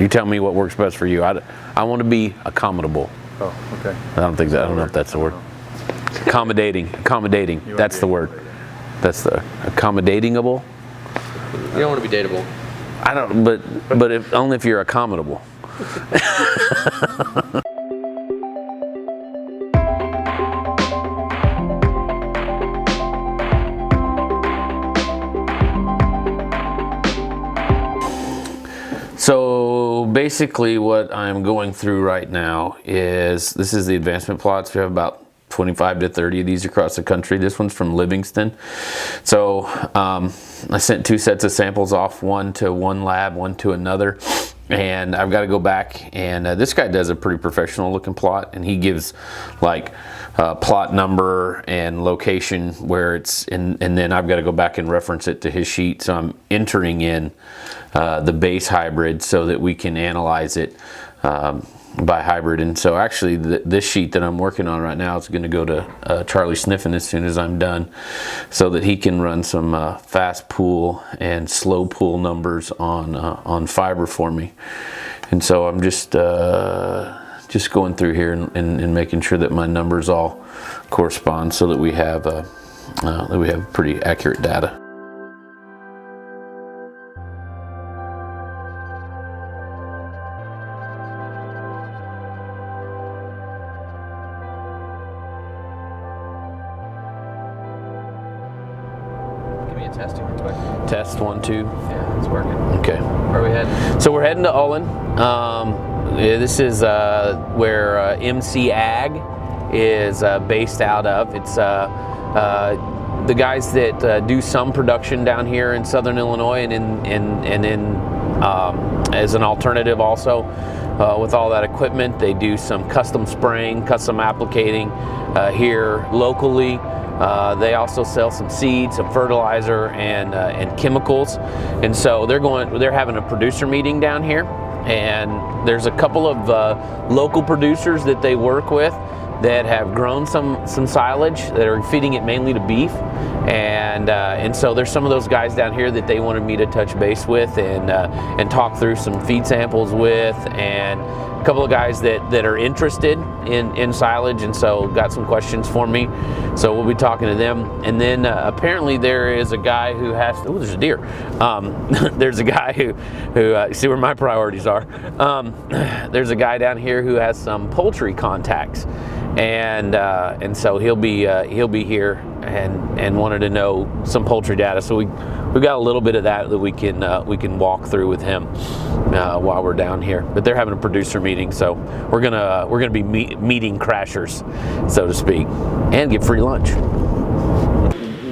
You tell me what works best for you. I want to be accommodable. Oh, okay. I don't think that. I don't know if that's the word. Accommodating. That's the word. That's the accommodatingable. You don't want to be dateable. I don't. But if only if you're accommodable. So basically what I'm going through right now is, this is the advancement plots. We have about 25 to 30 of these across the country. This one's from Livingston. So I sent 2 sets of samples off, one to one lab, one to another. And I've got to go back, and this guy does a pretty professional looking plot, and he gives like plot number and location where it's in, and then I've got to go back and reference it to his sheet. So I'm entering in the base hybrid so that we can analyze it by hybrid. And so actually this sheet that I'm working on right now is going to go to Charlie Sniffen as soon as I'm done, so that he can run some fast pool and slow pool numbers on fiber for me. And so I'm just going through here and making sure that my numbers all correspond so that we have pretty accurate data. Testing perspective. Test 1, 2. Yeah, it's working. Okay. Where are we heading? So we're heading to Ullen. This is where MC Ag is based out of. It's the guys that do some production down here in Southern Illinois, and in as an alternative also. With all that equipment, they do some custom spraying, custom applicating here locally. They also sell some seeds, some fertilizer, and chemicals. And so they're having a producer meeting down here, and there's a couple of local producers that they work with that have grown some silage that are feeding it mainly to beef, and so there's some of those guys down here that they wanted me to touch base with and talk through some feed samples with, and a couple of guys that are interested in silage, and so got some questions for me. So we'll be talking to them. And then apparently there is a guy who has, oh, there's a deer. There's a guy who see where my priorities are. There's a guy down here who has some poultry contacts, and so he'll be here and wanted to know some poultry data. So we got a little bit of that we can walk through with him while we're down here. But they're having a producer meeting, so we're gonna be meeting crashers, so to speak, and get free lunch.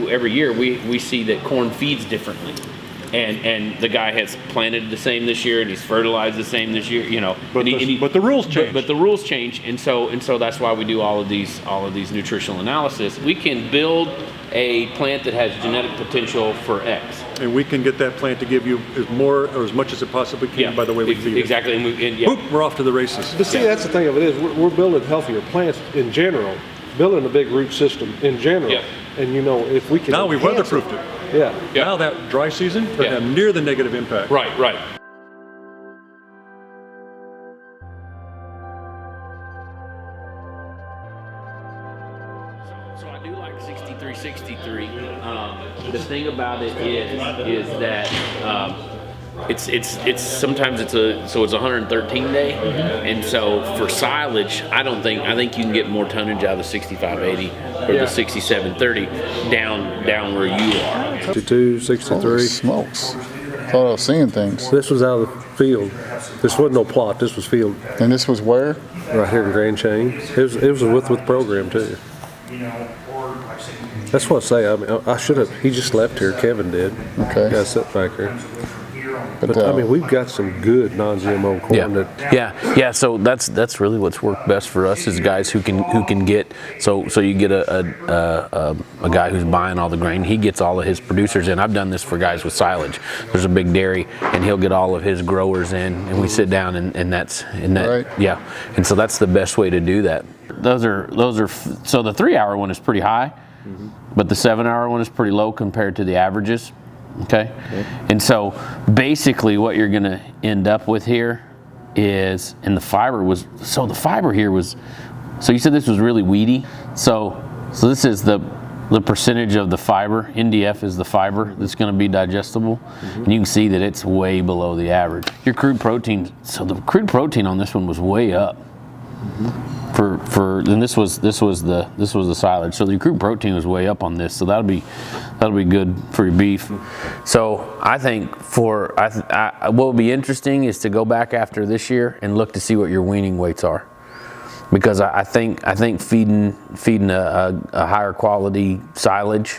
Every year we see that corn feeds differently. And the guy has planted the same this year, and he's fertilized the same this year, you know. But the rules change. But the rules change, and so that's why we do all of these nutritional analysis. We can build a plant that has genetic potential for X, and we can get that plant to give you as much as it possibly can by the way we feed it. Exactly. And Boop, we're off to the races. But see, that's the thing of it is we're building healthier plants in general, building a big root system in general. Yeah. And you know, if we can Now we've weatherproofed it. Yeah. Now that dry season, we're gonna have near the negative impact. Right. So I do like 6363. The thing about it is that it's sometimes it's a 113 day, and so for silage, I think you can get more tonnage out of the 6580 or the 6730 down where you are. 62, 63. Holy smokes. Thought I was seeing things. This was out of the field. This wasn't no plot. This was field. And this was where? Right here in Grand Chain. It was with the program too. That's what I say. I mean, I should have. He just left here. Kevin did. Okay. Got sit back here. But I mean, we've got some good non-GMO corn. Yeah. So that's really what's worked best for us is guys who can get. So you get a guy who's buying all the grain. He gets all of his producers in. I've done this for guys with silage. There's a big dairy, and he'll get all of his growers in, and we sit down and that's Right. Yeah. And so that's the best way to do that. Those are. So the 3-hour one is pretty high, but the 7-hour one is pretty low compared to the averages. Okay. And so basically what you're going to end up with here is, and the fiber was, so the fiber here was, so you said this was really weedy. So this is the percentage of the fiber. NDF is the fiber that's going to be digestible. And you can see that it's way below the average. Your crude protein, so the crude protein on this one was way up. And this was the silage. So the crude protein was way up on this. So that'll be good for your beef. So I think what would be interesting is to go back after this year and look to see what your weaning weights are, because I think feeding a higher quality silage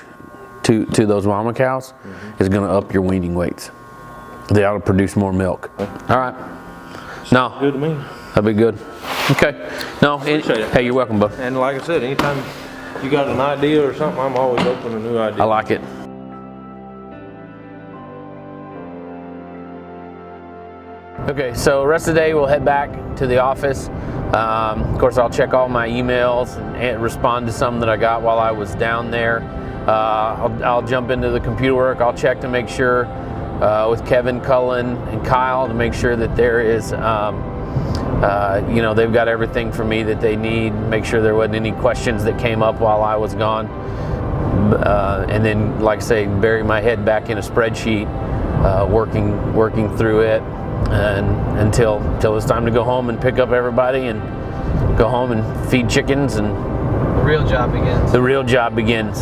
to those mama cows is going to up your weaning weights. They ought to produce more milk. All right. No. Good to me. That'd be good. Okay. No. Appreciate it. Hey, you're welcome, bud. And like I said, anytime you got an idea or something, I'm always open to new ideas. I like it. Okay, so rest of the day we'll head back to the office. Of course, I'll check all my emails and respond to some that I got while I was down there. I'll jump into the computer work. I'll check to make sure with Kevin, Cullen, and Kyle to make sure that there is, they've got everything for me that they need. Make sure there wasn't any questions that came up while I was gone. And then, like I say, bury my head back in a spreadsheet, working through it, and until it's time to go home and pick up everybody and go home and feed chickens, and The real job begins. the real job begins.